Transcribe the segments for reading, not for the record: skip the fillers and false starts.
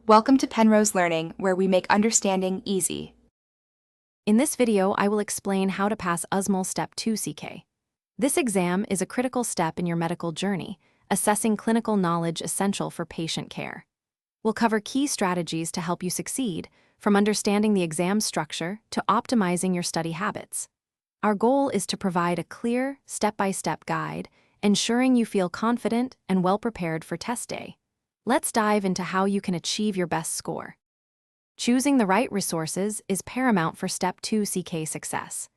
Welcome to Penrose Learning, where we make understanding easy. In this video, I will explain how to pass USMLE Step 2 CK. This exam is a critical step in your medical journey, assessing clinical knowledge essential for patient care. We'll cover key strategies to help you succeed, from understanding the exam structure to optimizing your study habits. Our goal is to provide a clear, step-by-step guide, ensuring you feel confident and well-prepared for test day. Let's dive into how you can achieve your best score. Choosing the right resources is paramount for Step 2 CK success.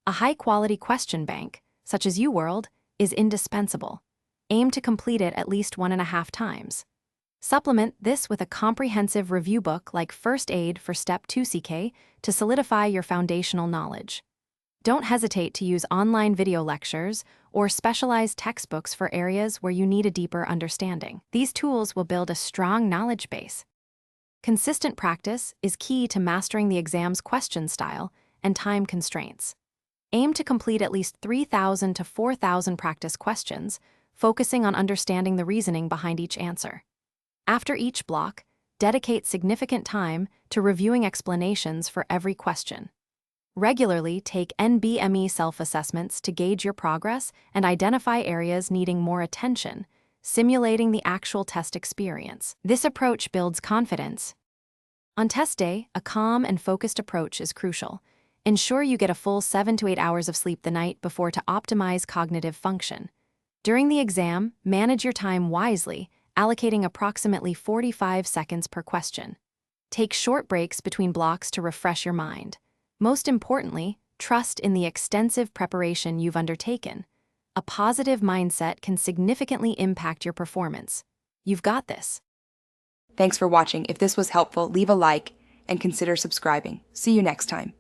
A high-quality question bank, such as UWorld, is indispensable. Aim to complete it at least 1.5 times. Supplement this with a comprehensive review book like First Aid for Step 2 CK to solidify your foundational knowledge. Don't hesitate to use online video lectures or specialized textbooks for areas where you need a deeper understanding. These tools will build a strong knowledge base. Consistent practice is key to mastering the exam's question style and time constraints. Aim to complete at least 3,000 to 4,000 practice questions, focusing on understanding the reasoning behind each answer. After each block, dedicate significant time to reviewing explanations for every question. Regularly take NBME self-assessments to gauge your progress and identify areas needing more attention, simulating the actual test experience. This approach builds confidence. On test day, a calm and focused approach is crucial. Ensure you get a full 7 to 8 hours of sleep the night before to optimize cognitive function. During the exam, manage your time wisely, allocating approximately 45 seconds per question. Take short breaks between blocks to refresh your mind. Most importantly, trust in the extensive preparation you've undertaken. A positive mindset can significantly impact your performance. You've got this. Thanks for watching. If this was helpful, leave a like and consider subscribing. See you next time.